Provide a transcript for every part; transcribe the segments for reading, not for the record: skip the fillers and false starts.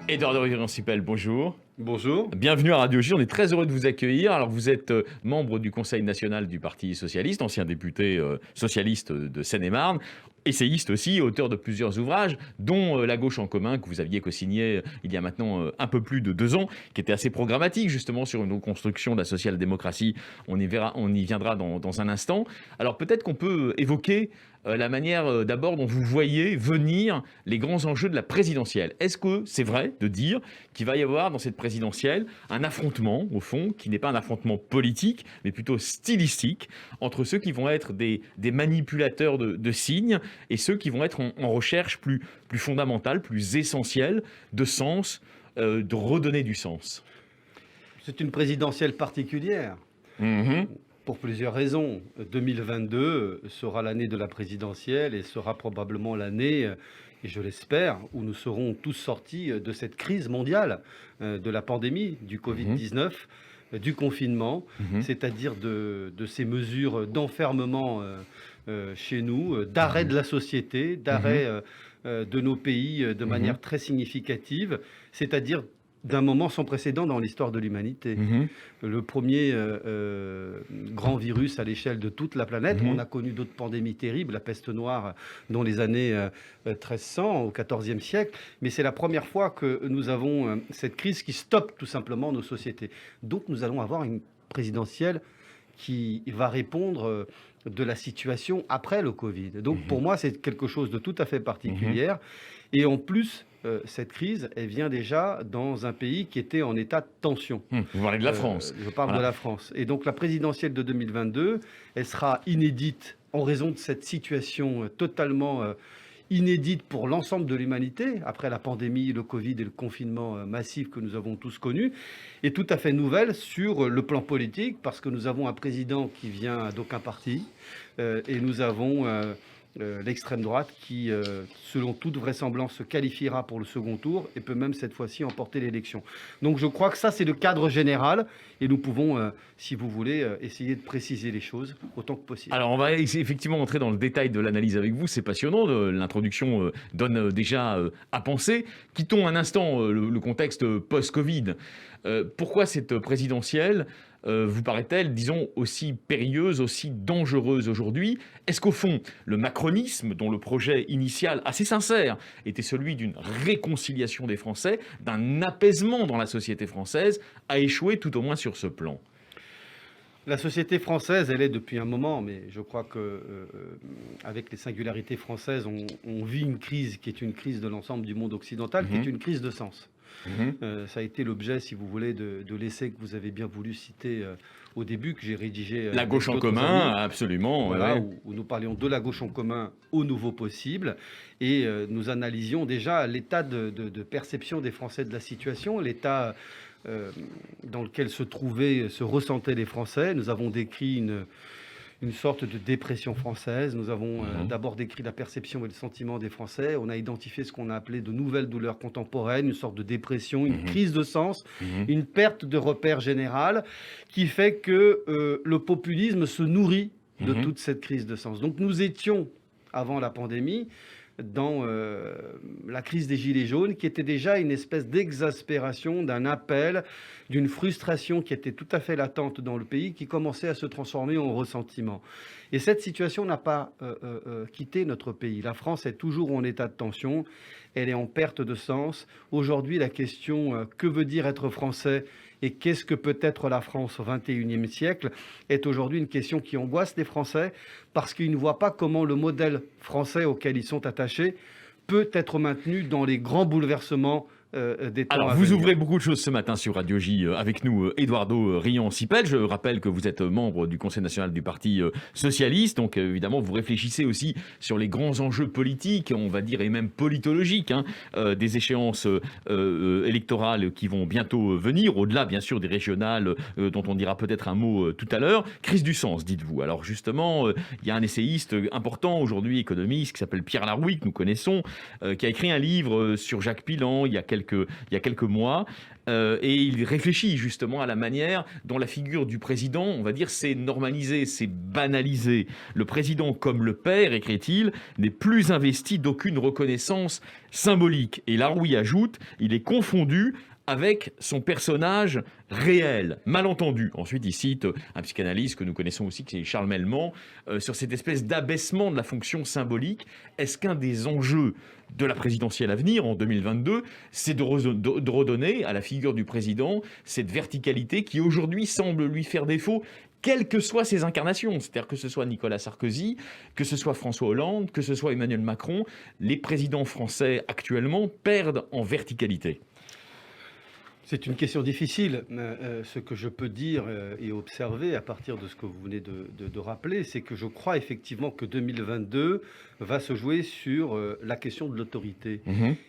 Édouard Rion-Sipel, bonjour. Bonjour. Bienvenue à Radio J, on est très heureux de vous accueillir. Alors vous êtes membre du Conseil national du Parti socialiste, ancien député socialiste de Seine-et-Marne, essayiste aussi, auteur de plusieurs ouvrages, dont La gauche en commun, que vous aviez co-signé il y a maintenant un peu plus de 2 ans, qui était assez programmatique justement sur une reconstruction de la social-démocratie. On y viendra dans un instant. Alors peut-être qu'on peut évoquer la manière d'abord dont vous voyez venir les grands enjeux de la présidentielle. Est-ce que c'est vrai de dire qu'il va y avoir dans cette présidentielle un affrontement, au fond, qui n'est pas un affrontement politique, mais plutôt stylistique, entre ceux qui vont être des manipulateurs de signes et ceux qui vont être en recherche plus fondamentale, plus essentielle de sens, de redonner du sens? C'est une présidentielle particulière Mhm. pour plusieurs raisons. 2022 sera l'année de la présidentielle et sera probablement l'année, et je l'espère, où nous serons tous sortis de cette crise mondiale, de la pandémie, du Covid-19, du confinement, Mhm. c'est-à-dire de ces mesures d'enfermement chez nous, d'arrêt de la société, d'arrêt de nos pays de manière très significative, c'est-à-dire d'un moment sans précédent dans l'histoire de l'humanité. Mhm. Le premier grand virus à l'échelle de toute la planète. On a connu d'autres pandémies terribles, la peste noire dans les années 1300, au XIVe siècle, mais c'est la première fois que nous avons cette crise qui stoppe tout simplement nos sociétés. Donc nous allons avoir une présidentielle qui va répondre de la situation après le Covid. Donc pour moi, c'est quelque chose de tout à fait particulier. Et en plus, cette crise, elle vient déjà dans un pays qui était en état de tension. Vous parlez de la France. Je parle Voilà. de la France. Et donc la présidentielle de 2022, elle sera inédite en raison de cette situation totalement inédite pour l'ensemble de l'humanité, après la pandémie, le Covid et le confinement massif que nous avons tous connu, et tout à fait nouvelle sur le plan politique, parce que nous avons un président qui vient d'aucun parti, et nous avons l'extrême droite qui, selon toute vraisemblance, se qualifiera pour le second tour et peut même cette fois-ci emporter l'élection. Donc je crois que ça, c'est le cadre général et nous pouvons, si vous voulez, essayer de préciser les choses autant que possible. Alors, on va effectivement entrer dans le détail de l'analyse avec vous. C'est passionnant. L'introduction donne déjà à penser. Quittons un instant le contexte post-Covid. Pourquoi cette présidentielle vous paraît-elle, disons, aussi périlleuse, aussi dangereuse aujourd'hui? Est-ce qu'au fond, le macronisme, dont le projet initial, assez sincère, était celui d'une réconciliation des Français, d'un apaisement dans la société française, a échoué tout au moins sur ce plan? La société française, elle est depuis un moment, mais je crois que avec les singularités françaises, on vit une crise qui est une crise de l'ensemble du monde occidental, qui est une crise de sens. Ça a été l'objet, si vous voulez, de l'essai que vous avez bien voulu citer au début, que j'ai rédigé. La gauche en d'autres commun, amis. absolument. Voilà, Ouais. où nous parlions de la gauche en commun au nouveau possible, et nous analysions déjà l'état de perception des Français de la situation, l'état dans lequel se ressentaient les Français. Nous avons décrit une sorte de dépression française. Nous avons d'abord décrit la perception et le sentiment des Français. On a identifié ce qu'on a appelé de nouvelles douleurs contemporaines, une sorte de dépression, une crise de sens, une perte de repère général qui fait que le populisme se nourrit de toute cette crise de sens. Donc nous étions, avant la pandémie, dans la crise des Gilets jaunes, qui était déjà une espèce d'exaspération, d'un appel, d'une frustration qui était tout à fait latente dans le pays, qui commençait à se transformer en ressentiment. Et cette situation n'a pas quitté notre pays. La France est toujours en état de tension, elle est en perte de sens. Aujourd'hui, la question que veut dire être français et qu'est-ce que peut être la France au XXIe siècle est aujourd'hui une question qui angoisse les Français parce qu'ils ne voient pas comment le modèle français auquel ils sont attachés peut être maintenu dans les grands bouleversements des temps Alors, à vous venir. ouvrez beaucoup de choses ce matin sur Radio J avec nous, Eduardo Rion-Sipel. Je rappelle que vous êtes membre du Conseil national du Parti socialiste. Donc, évidemment, vous réfléchissez aussi sur les grands enjeux politiques, on va dire, et même politologiques, des échéances électorales qui vont bientôt venir, au-delà, bien sûr, des régionales dont on dira peut-être un mot tout à l'heure. Crise du sens, dites-vous. Alors, justement, il y a un essayiste important aujourd'hui, économiste, qui s'appelle Pierre Larouille, que nous connaissons, qui a écrit un livre sur Jacques Pilan il y a quelques y a quelques mois. Et il réfléchit justement à la manière dont la figure du président, on va dire, s'est normalisée, s'est banalisée. Le président, comme le père, écrit-il, n'est plus investi d'aucune reconnaissance symbolique. Et Larouille ajoute, il est confondu avec son personnage réel, malentendu. Ensuite, il cite un psychanalyste que nous connaissons aussi, qui est Charles Melman, sur cette espèce d'abaissement de la fonction symbolique. Est-ce qu'un des enjeux de la présidentielle à venir, en 2022, c'est de redonner à la figure du président cette verticalité qui, aujourd'hui, semble lui faire défaut, quelles que soient ses incarnations, c'est-à-dire que ce soit Nicolas Sarkozy, que ce soit François Hollande, que ce soit Emmanuel Macron, les présidents français actuellement perdent en verticalité. C'est une question difficile. Ce que je peux dire et observer à partir de ce que vous venez de rappeler, c'est que je crois effectivement que 2022 va se jouer sur la question de l'autorité.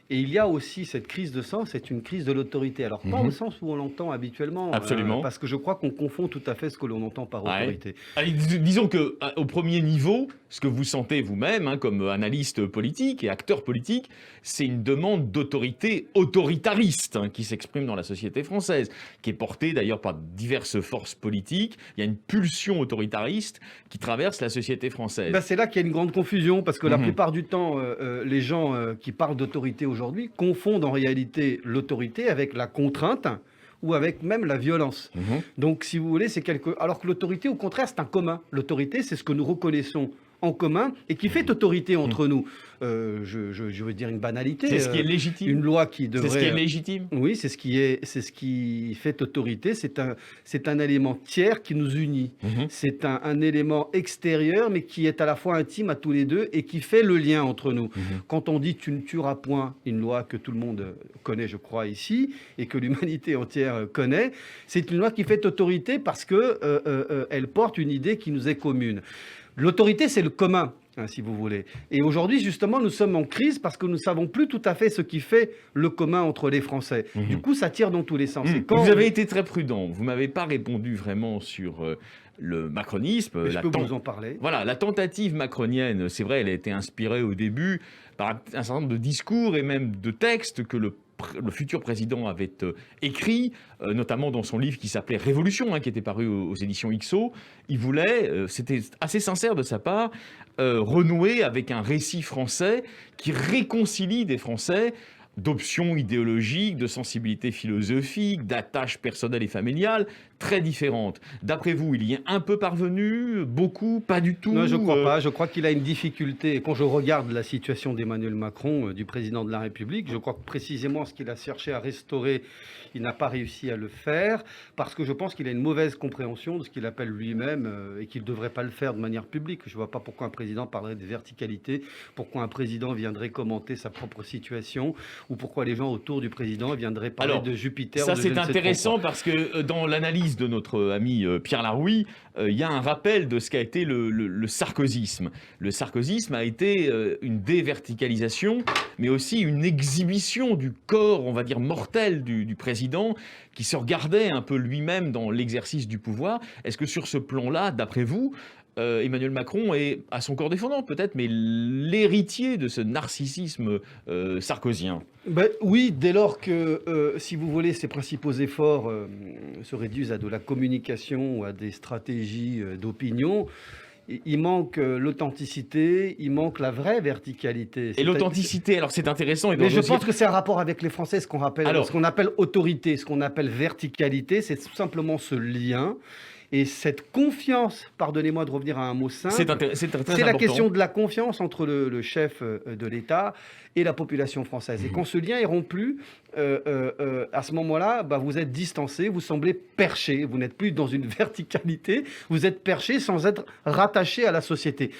Et il y a aussi cette crise de sens, c'est une crise de l'autorité. Alors pas au sens où on l'entend habituellement, absolument, parce que je crois qu'on confond tout à fait ce que l'on entend par autorité. Allez, disons qu'au premier niveau, ce que vous sentez vous-même, comme analyste politique et acteur politique, c'est une demande d'autorité autoritariste qui s'exprime dans la société française, qui est portée d'ailleurs par diverses forces politiques. Il y a une pulsion autoritariste qui traverse la société française. C'est là qu'il y a une grande confusion, parce que la plupart du temps, les gens qui parlent d'autorité aujourd'hui confondent en réalité l'autorité avec la contrainte ou avec même la violence. Donc, si vous voulez, alors que l'autorité, au contraire, c'est un commun. L'autorité, c'est ce que nous reconnaissons en commun et qui fait autorité entre nous. Je veux dire une banalité. C'est ce qui est légitime. Une loi qui devrait... C'est ce qui est légitime. Oui, c'est ce qui fait autorité. C'est un élément tiers qui nous unit. C'est un élément extérieur, mais qui est à la fois intime à tous les deux et qui fait le lien entre nous. Quand on dit « tu ne tueras point », une loi que tout le monde connaît, je crois, ici, et que l'humanité entière connaît, c'est une loi qui fait autorité parce qu'elle porte une idée qui nous est commune. L'autorité, c'est le commun, si vous voulez. Et aujourd'hui, justement, nous sommes en crise parce que nous ne savons plus tout à fait ce qui fait le commun entre les Français. Du coup, ça tire dans tous les sens. Vous avez été très prudent. Vous ne m'avez pas répondu vraiment sur le macronisme. Mais je peux vous en parler. Voilà, la tentative macronienne, c'est vrai, elle a été inspirée au début par un certain nombre de discours et même de textes que le futur président avait écrit, notamment dans son livre qui s'appelait Révolution, qui était paru aux éditions IXO. Il voulait, c'était assez sincère de sa part, renouer avec un récit français qui réconcilie des Français d'options idéologiques, de sensibilités philosophiques, d'attaches personnelles et familiales très différentes. D'après vous, il y est un peu parvenu, beaucoup, pas du tout? Non, je ne crois pas. Je crois qu'il a une difficulté. Quand je regarde la situation d'Emmanuel Macron, du président de la République, je crois que précisément ce qu'il a cherché à restaurer, il n'a pas réussi à le faire, parce que je pense qu'il a une mauvaise compréhension de ce qu'il appelle lui-même et qu'il ne devrait pas le faire de manière publique. Je ne vois pas pourquoi un président parlerait de verticalité, pourquoi un président viendrait commenter sa propre situation, ou pourquoi les gens autour du président viendraient parler de Jupiter. Ça, c'est intéressant parce que dans l'analyse de notre ami Pierre Larouille, il y a un rappel de ce qu'a été le sarkozysme. Le sarkozysme a été une déverticalisation, mais aussi une exhibition du corps, on va dire, mortel du président, qui se regardait un peu lui-même dans l'exercice du pouvoir. Est-ce que sur ce plan-là, d'après vous, Emmanuel Macron est, à son corps défendant peut-être, mais l'héritier de ce narcissisme sarkozien? Oui, dès lors que, si vous voulez, ses principaux efforts se réduisent à de la communication ou à des stratégies d'opinion, il manque l'authenticité, il manque la vraie verticalité. Et l'authenticité, alors c'est intéressant. Mais je pense que c'est un rapport avec les Français, ce qu'on appelle autorité, ce qu'on appelle verticalité, c'est tout simplement ce lien. Et cette confiance, pardonnez-moi de revenir à un mot simple, c'est la question de la confiance entre le chef de l'État et la population française. Et quand ce lien est rompu, à ce moment-là, vous êtes distancé, vous semblez perché, vous n'êtes plus dans une verticalité, vous êtes perché sans être rattaché à la société.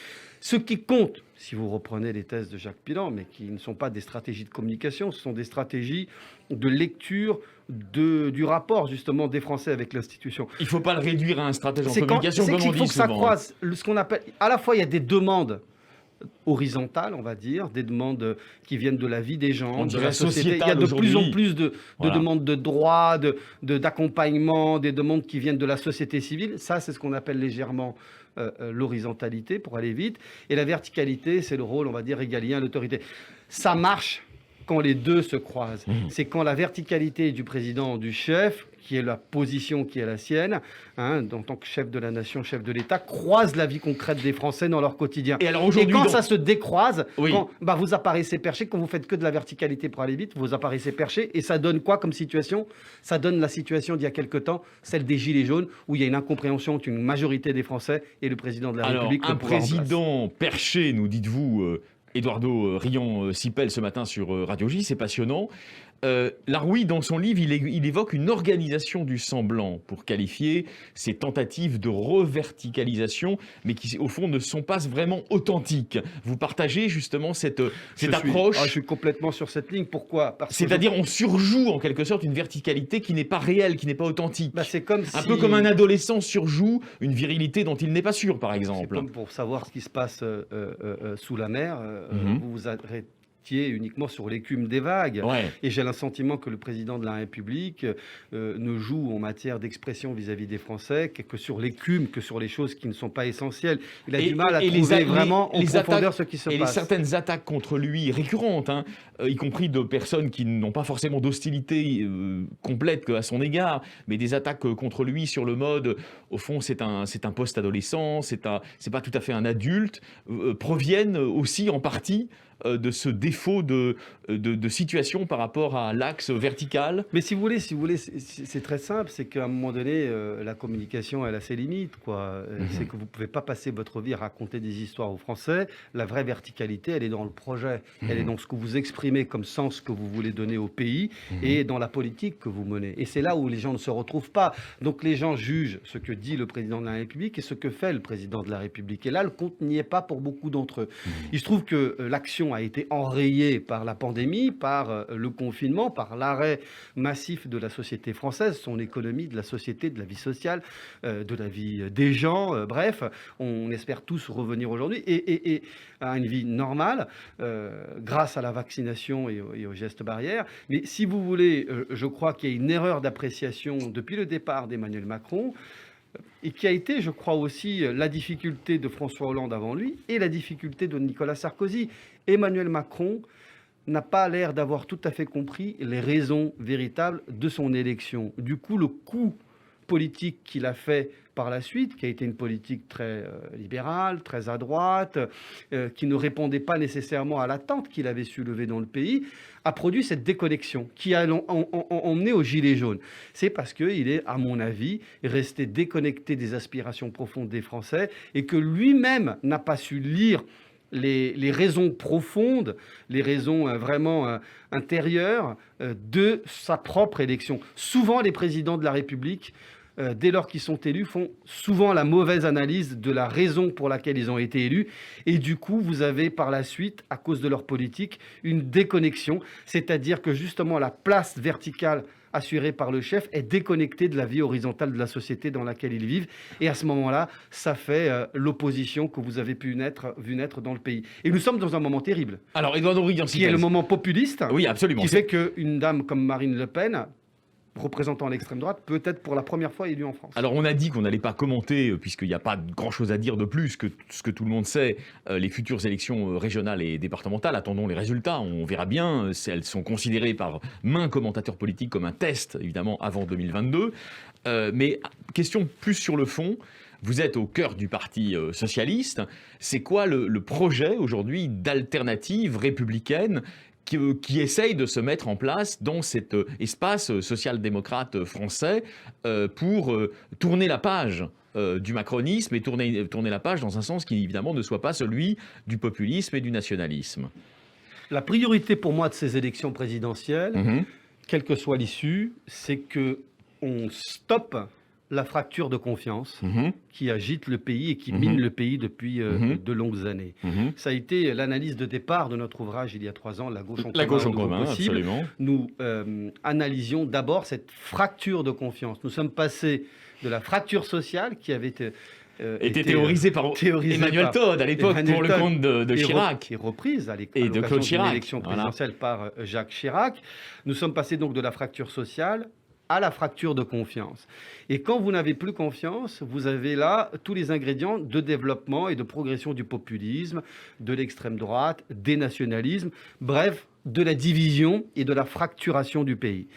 Ce qui compte, si vous reprenez les thèses de Jacques Pillan, mais qui ne sont pas des stratégies de communication, ce sont des stratégies de lecture du rapport justement des Français avec l'institution. Il ne faut pas le réduire à un stratège en communication, comme on dit souvent. Il faut que ça croise ce qu'on appelle... À la fois, il y a des demandes horizontales, on va dire, des demandes qui viennent de la vie des gens, de la société. Il y a de plus en plus de demandes de droits, d'accompagnement, des demandes qui viennent de la société civile. Ça, c'est ce qu'on appelle légèrement l'horizontalité, pour aller vite. Et la verticalité, c'est le rôle, on va dire, régalien, l'autorité. Ça marche quand les deux se croisent. C'est quand la verticalité du président, du chef, qui est la position qui est la sienne, en tant que chef de la nation, chef de l'État, croise la vie concrète des Français dans leur quotidien. Et, alors aujourd'hui, quand ça se décroise, oui. quand vous apparaissez perché, quand vous faites que de la verticalité pour aller vite, vous apparaissez perché, et ça donne quoi comme situation? Ça donne la situation d'il y a quelque temps, celle des Gilets jaunes, où il y a une incompréhension entre une majorité des Français et le président de la République. Un président perché, nous dites-vous, Eduardo Rion-Sipel ce matin sur Radio J, c'est passionnant. Larouille, dans son livre, il évoque une organisation du semblant pour qualifier ces tentatives de reverticalisation, mais qui, au fond, ne sont pas vraiment authentiques. Vous partagez justement cette approche? Je suis complètement sur cette ligne. Pourquoi? C'est-à-dire, on surjoue en quelque sorte une verticalité qui n'est pas réelle, qui n'est pas authentique. C'est comme un peu comme un adolescent surjoue une virilité dont il n'est pas sûr, par exemple. C'est comme pour savoir ce qui se passe sous la mer, vous vous arrêtez uniquement sur l'écume des vagues. Ouais. Et j'ai le sentiment que le président de la République ne joue en matière d'expression vis-à-vis des Français que sur l'écume, que sur les choses qui ne sont pas essentielles. Il a du mal à trouver vraiment en profondeur ce qui se passe. Et certaines attaques contre lui récurrentes, y compris de personnes qui n'ont pas forcément d'hostilité complète à son égard, mais des attaques contre lui sur le mode, au fond, c'est un post-adolescent, c'est pas tout à fait un adulte, proviennent aussi en partie de ce défaut de situation par rapport à l'axe vertical. Mais si vous voulez, c'est très simple, c'est qu'à un moment donné, la communication, elle a ses limites, quoi. C'est que vous ne pouvez pas passer votre vie à raconter des histoires aux Français. La vraie verticalité, elle est dans le projet. Elle est dans ce que vous exprimez comme sens que vous voulez donner au pays et dans la politique que vous menez. Et c'est là où les gens ne se retrouvent pas. Donc les gens jugent ce que dit le président de la République et ce que fait le président de la République. Et là, le compte n'y est pas pour beaucoup d'entre eux. Il se trouve que l'action a été enrayée par la pandémie, par le confinement, par l'arrêt massif de la société française, son économie, de la société, de la vie sociale, de la vie des gens. Bref, on espère tous revenir aujourd'hui et à une vie normale grâce à la vaccination et aux gestes barrières. Mais si vous voulez, je crois qu'il y a une erreur d'appréciation depuis le départ d'Emmanuel Macron, et qui a été, je crois aussi, la difficulté de François Hollande avant lui et la difficulté de Nicolas Sarkozy. Emmanuel Macron n'a pas l'air d'avoir tout à fait compris les raisons véritables de son élection. Du coup, le coup politique qu'il a fait par la suite, qui a été une politique très libérale, très à droite, qui ne répondait pas nécessairement à l'attente qu'il avait su lever dans le pays, a produit cette déconnexion qui a emmené aux Gilets jaunes. C'est parce qu'il est, à mon avis, resté déconnecté des aspirations profondes des Français et que lui-même n'a pas su lire les raisons profondes, les raisons vraiment intérieures de sa propre élection. Souvent, les présidents de la République, dès lors qu'ils sont élus, font souvent la mauvaise analyse de la raison pour laquelle ils ont été élus. Et du coup, vous avez par la suite, à cause de leur politique, une déconnexion. C'est-à-dire que justement, la place verticale assurée par le chef est déconnectée de la vie horizontale de la société dans laquelle ils vivent. Et à ce moment-là, ça fait l'opposition que vous avez vu naître dans le pays. Et nous sommes dans un moment terrible. Alors, Eduardo Rion-Sipel, qui est le moment populiste. Oui, absolument. Qui fait qu'une dame comme Marine Le Pen, représentant l'extrême droite, peut-être pour la première fois élu en France. Alors on a dit qu'on n'allait pas commenter, puisqu'il n'y a pas grand-chose à dire de plus que ce que tout le monde sait, les futures élections régionales et départementales. Attendons les résultats, on verra bien. Elles sont considérées par maints commentateurs politiques comme un test, évidemment, avant 2022. Mais question plus sur le fond. Vous êtes au cœur du Parti socialiste. C'est quoi le projet aujourd'hui d'alternative républicaine qui essaye de se mettre en place dans cet espace social-démocrate français pour tourner la page du macronisme et tourner la page dans un sens qui, évidemment, ne soit pas celui du populisme et du nationalisme? La priorité pour moi de ces élections présidentielles, quelle que soit l'issue, c'est qu'on stoppe la fracture de confiance qui agite le pays et qui mine le pays depuis de longues années. Ça a été l'analyse de départ de notre ouvrage il y a 3 ans, La gauche en commun, absolument. Nous analysions d'abord cette fracture de confiance. Nous sommes passés de la fracture sociale qui avait était théorisée par Emmanuel Todd à l'époque pour le compte de Chirac. Et reprise à de Claude Chirac. L'élection présidentielle par Jacques Chirac. Nous sommes passés donc de la fracture sociale à la fracture de confiance. Et quand vous n'avez plus confiance, vous avez là tous les ingrédients de développement et de progression du populisme, de l'extrême droite, des nationalismes, bref, de la division et de la fracturation du pays.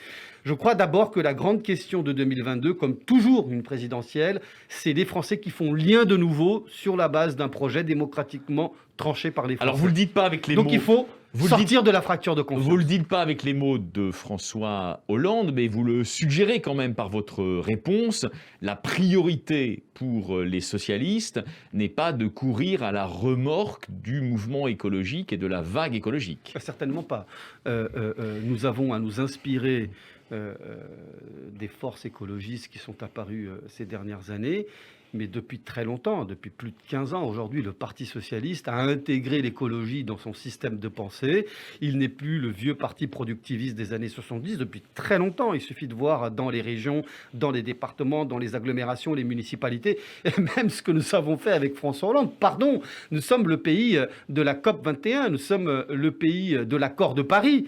Je crois d'abord que la grande question de 2022, comme toujours une présidentielle, c'est les Français qui font lien de nouveau sur la base d'un projet démocratiquement tranché par les Français. Alors vous le dites pas avec les Donc mots. il faut sortir de la fracture de confiance. Vous le dites pas avec les mots de François Hollande, mais vous le suggérez quand même par votre réponse. La priorité pour les socialistes n'est pas de courir à la remorque du mouvement écologique et de la vague écologique. Certainement pas. Nous avons à nous inspirer des forces écologistes qui sont apparues ces dernières années. Mais depuis très longtemps, depuis plus de 15 ans, aujourd'hui, le Parti socialiste a intégré l'écologie dans son système de pensée. Il n'est plus le vieux parti productiviste des années 70 depuis très longtemps. Il suffit de voir dans les régions, dans les départements, dans les agglomérations, les municipalités, et même ce que nous avons fait avec François Hollande. Pardon, nous sommes le pays de la COP 21, nous sommes le pays de l'accord de Paris,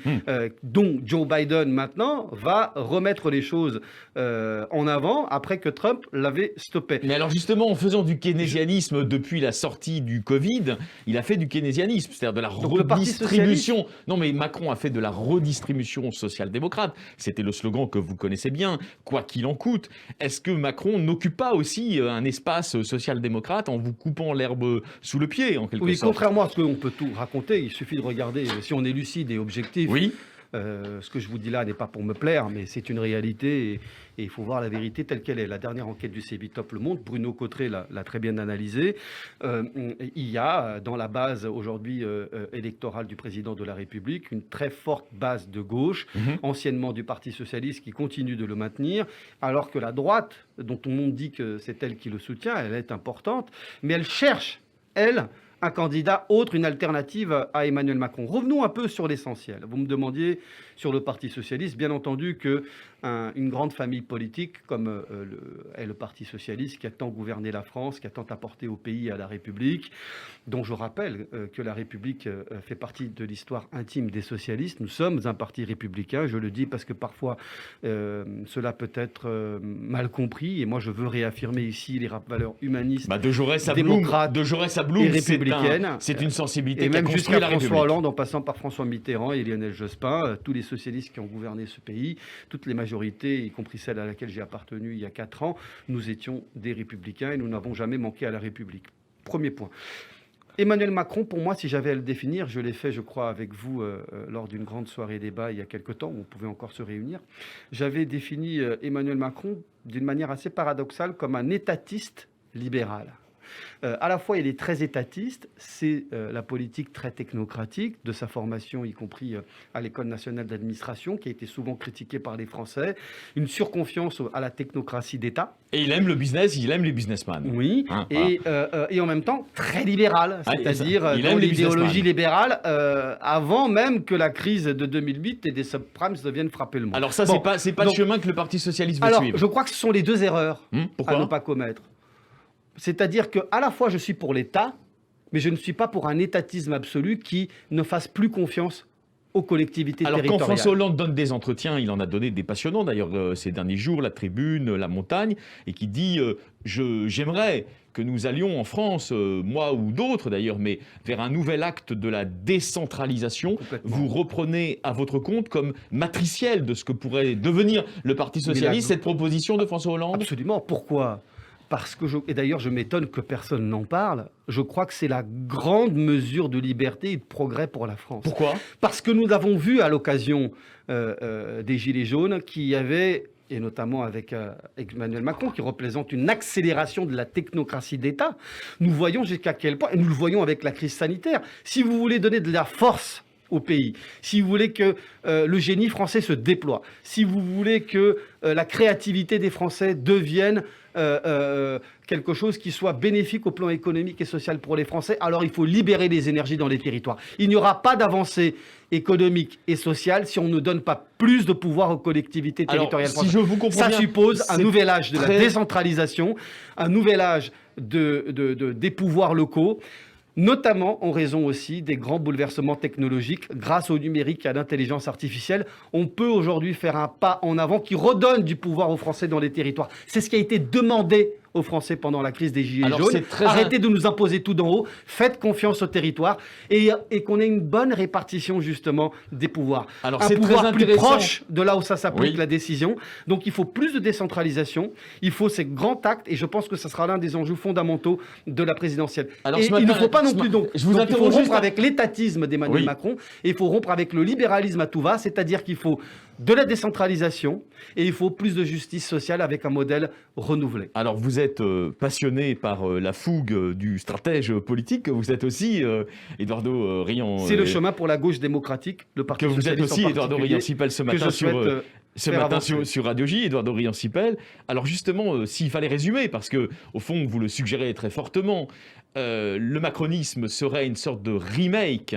dont Joe Biden maintenant va remettre les choses en avant après que Trump l'avait stoppé. Mais alors justement, en faisant du keynésianisme depuis la sortie du Covid, il a fait du keynésianisme, c'est-à-dire de la redistribution. Non, mais Macron a fait de la redistribution social-démocrate. C'était le slogan que vous connaissez bien, quoi qu'il en coûte. Est-ce que Macron n'occupe pas aussi un espace social-démocrate en vous coupant l'herbe sous le pied, en quelque sorte? Oui, contrairement à ce qu'on peut tout raconter, il suffit de regarder, si on est lucide et objectif. Oui. Ce que je vous dis là n'est pas pour me plaire, mais c'est une réalité et il faut voir la vérité telle qu'elle est. La dernière enquête du CEVITOP le montre, Bruno Cotteret l'a très bien analysé. Il y a dans la base aujourd'hui électorale du président de la République une très forte base de gauche, anciennement du Parti socialiste, qui continue de le maintenir, alors que la droite, dont tout le monde dit que c'est elle qui le soutient, elle est importante, mais elle cherche, elle, un candidat autre, une alternative à Emmanuel Macron. Revenons un peu sur l'essentiel. Vous me demandiez sur le Parti socialiste, bien entendu que une grande famille politique comme est le Parti socialiste, qui a tant gouverné la France, qui a tant apporté au pays et à la République, dont je rappelle que la République fait partie de l'histoire intime des socialistes. Nous sommes un parti républicain, je le dis parce que parfois cela peut être mal compris, et moi je veux réaffirmer ici les valeurs humanistes, de Jaurès à démocrates Blum, et républicaines. C'est une sensibilité et qui a même construit jusqu'à la République. François Hollande, en passant par François Mitterrand et Lionel Jospin, tous les socialistes qui ont gouverné ce pays, toutes les majorités, y compris celle à laquelle j'ai appartenu il y a 4 ans, nous étions des républicains et nous n'avons jamais manqué à la République. Premier point. Emmanuel Macron, pour moi, si j'avais à le définir, je l'ai fait, je crois, avec vous lors d'une grande soirée débat il y a quelque temps, où on pouvait encore se réunir. J'avais défini Emmanuel Macron d'une manière assez paradoxale comme un étatiste libéral. À la fois, il est très étatiste, c'est la politique très technocratique de sa formation, y compris à l'École nationale d'administration, qui a été souvent critiquée par les Français, une surconfiance à la technocratie d'État. Et il aime le business, il aime les businessmen. Oui, et en même temps très libéral, c'est-à-dire dans l'idéologie libérale, avant même que la crise de 2008 et des subprimes deviennent frapper le monde. Alors ça, c'est pas le chemin que le Parti socialiste veut suivre. Je crois que ce sont les deux erreurs Pourquoi à ne pas commettre. C'est-à-dire qu'à la fois je suis pour l'État, mais je ne suis pas pour un étatisme absolu qui ne fasse plus confiance aux collectivités territoriales. Quand François Hollande donne des entretiens, il en a donné des passionnants d'ailleurs ces derniers jours, La Tribune, La Montagne, et qui dit j'aimerais que nous allions en France, moi ou d'autres d'ailleurs, mais vers un nouvel acte de la décentralisation. Vous reprenez à votre compte comme matriciel de ce que pourrait devenir le Parti socialiste, cette proposition de François Hollande? Absolument. Pourquoi ? Parce que et d'ailleurs je m'étonne que personne n'en parle, je crois que c'est la grande mesure de liberté et de progrès pour la France. Pourquoi ? Parce que nous avons vu à l'occasion des Gilets jaunes qu'il y avait, et notamment avec Emmanuel Macron, qui représente une accélération de la technocratie d'État, nous voyons jusqu'à quel point, et nous le voyons avec la crise sanitaire, si vous voulez donner de la force au pays, si vous voulez que le génie français se déploie, si vous voulez que la créativité des Français devienne quelque chose qui soit bénéfique au plan économique et social pour les Français, alors il faut libérer les énergies dans les territoires. Il n'y aura pas d'avancée économique et sociale si on ne donne pas plus de pouvoir aux collectivités territoriales françaises. Si je vous comprends ça bien, suppose un nouvel âge de la décentralisation, un nouvel âge des pouvoirs locaux. notamment en raison aussi des grands bouleversements technologiques. Grâce au numérique et à l'intelligence artificielle, on peut aujourd'hui faire un pas en avant qui redonne du pouvoir aux Français dans les territoires. C'est ce qui a été demandé aux Français pendant la crise des Gilets jaunes. Arrêtez de nous imposer tout d'en haut, faites confiance au territoire et qu'on ait une bonne répartition justement des pouvoirs. Alors, un c'est pouvoir très plus intéressant. proche de là où ça s'applique, Oui. la décision. Donc il faut plus de décentralisation, il faut ces grands actes et je pense que ça sera l'un des enjeux fondamentaux de la présidentielle. Alors, Et ce matin, il ne faut pas non ce plus ma- donc, je vous donc il faut interroge juste rompre avec l'étatisme d'Emmanuel Oui. Macron et il faut rompre avec le libéralisme à tout va, c'est-à-dire qu'il faut de la décentralisation et il faut plus de justice sociale avec un modèle renouvelé. Alors, vous êtes passionné par la fougue du stratège politique. Vous êtes aussi, Eduardo Rion. C'est le chemin pour la gauche démocratique, le Parti Que vous êtes socialiste aussi, en Eduardo particulier, Rion-Sipel, ce que je matin souhaite faire avancer. sur Radio J, Eduardo Rion-Sipel. Alors justement, s'il fallait résumer, parce que au fond, vous le suggérez très fortement, le macronisme serait une sorte de remake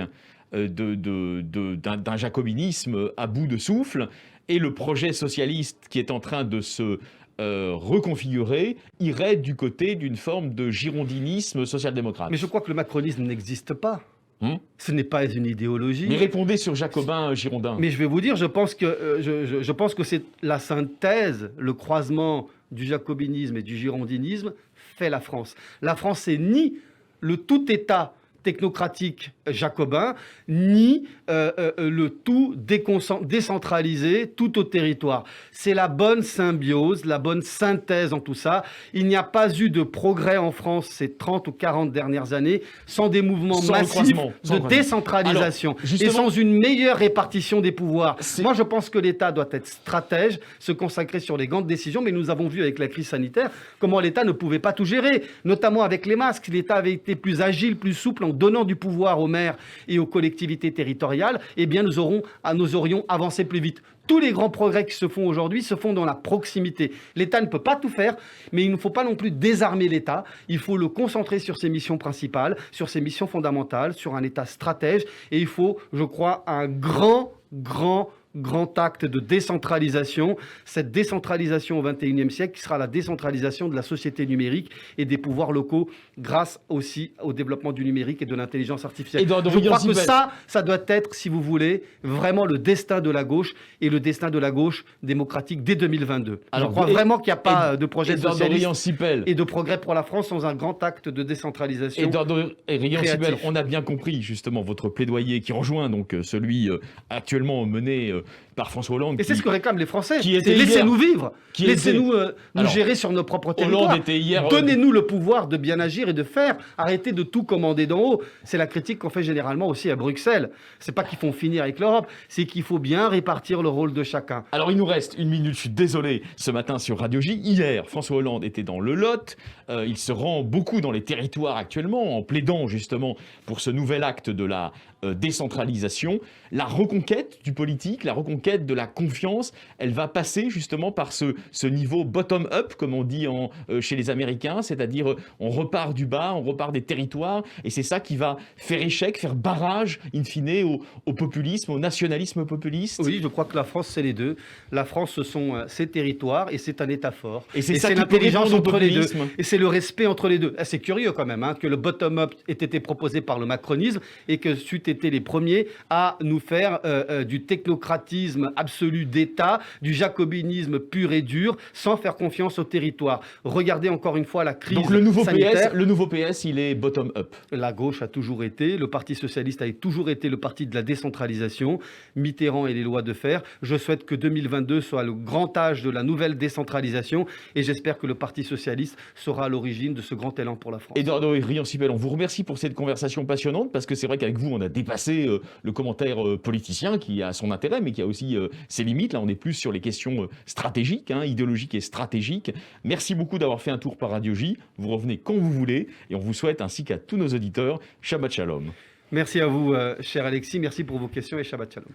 d'un jacobinisme à bout de souffle, et le projet socialiste qui est en train de se reconfigurer irait du côté d'une forme de girondinisme social-démocrate. Mais je crois que le macronisme n'existe pas. Ce n'est pas une idéologie. Mais répondez sur Jacobin Girondin. Mais je vais vous dire, je pense que c'est la synthèse, le croisement du jacobinisme et du girondinisme fait la France. La France, c'est ni le tout État technocratique jacobin, ni le tout décentralisé, tout au territoire. C'est la bonne symbiose, la bonne synthèse en tout ça. Il n'y a pas eu de progrès en France ces 30 ou 40 dernières années sans des mouvements massifs de décentralisation. Alors, justement, et sans une meilleure répartition des pouvoirs. Moi, je pense que l'État doit être stratège, se consacrer sur les grandes décisions, mais nous avons vu avec la crise sanitaire comment l'État ne pouvait pas tout gérer, notamment avec les masques. L'État avait été plus agile, plus souple en donnant du pouvoir aux maires et aux collectivités territoriales, eh bien nous aurions avancé plus vite. Tous les grands progrès qui se font aujourd'hui se font dans la proximité. L'État ne peut pas tout faire, mais il ne faut pas non plus désarmer l'État. Il faut le concentrer sur ses missions principales, sur ses missions fondamentales, sur un État stratège. Et il faut, je crois, un grand acte de décentralisation, cette décentralisation au XXIe siècle qui sera la décentralisation de la société numérique et des pouvoirs locaux grâce aussi au développement du numérique et de l'intelligence artificielle. Je crois que ça doit être, si vous voulez, vraiment le destin de la gauche et le destin de la gauche démocratique dès 2022. Alors, je crois vraiment qu'il n'y a pas de projet socialiste et de progrès pour la France sans un grand acte de décentralisation. Eduardo Rion-Sipel, on a bien compris justement votre plaidoyer qui rejoint donc celui actuellement mené par François Hollande. Et c'est ce que réclament les Français. Laissez-nous vivre. Laissez-nous nous gérer sur nos propres territoires. Donnez-nous le pouvoir de bien agir et de faire. Arrêtez de tout commander d'en haut. C'est la critique qu'on fait généralement aussi à Bruxelles. C'est pas qu'il faut finir avec l'Europe, c'est qu'il faut bien répartir le rôle de chacun. Alors il nous reste une minute, je suis désolé, ce matin sur Radio J. Hier, François Hollande était dans le Lot. Il se rend beaucoup dans les territoires actuellement en plaidant justement pour ce nouvel acte de la décentralisation. La reconquête du politique, la reconquête de la confiance, elle va passer justement par ce niveau bottom-up, comme on dit chez les Américains, c'est-à-dire on repart du bas, on repart des territoires, et c'est ça qui va faire échec, faire barrage, in fine, au populisme, au nationalisme populiste. Oui, je crois que la France, c'est les deux. La France, ce sont ses territoires, et c'est un État fort. Et c'est l'intelligence entre les deux. Et c'est le respect entre les deux. C'est curieux quand même que le bottom-up ait été proposé par le macronisme, et que c'eût été les premiers à nous faire du technocratisme absolu d'État, du jacobinisme pur et dur, sans faire confiance au territoire. Regardez encore une fois la crise sanitaire. Donc le nouveau PS, il est bottom-up. La gauche a toujours été, le Parti socialiste a toujours été le parti de la décentralisation, Mitterrand et les lois de fer. Je souhaite que 2022 soit le grand âge de la nouvelle décentralisation et j'espère que le Parti socialiste sera à l'origine de ce grand élan pour la France. Eduardo Rion-Sipel, on vous remercie pour cette conversation passionnante parce que c'est vrai qu'avec vous, on a dépassé le commentaire politicien qui a son intérêt mais qui a aussi ses limites. Là, on est plus sur les questions stratégiques, idéologiques et stratégiques. Merci beaucoup d'avoir fait un tour par Radio J. Vous revenez quand vous voulez et on vous souhaite, ainsi qu'à tous nos auditeurs, Shabbat Shalom. Merci à vous, cher Alexis. Merci pour vos questions et Shabbat Shalom.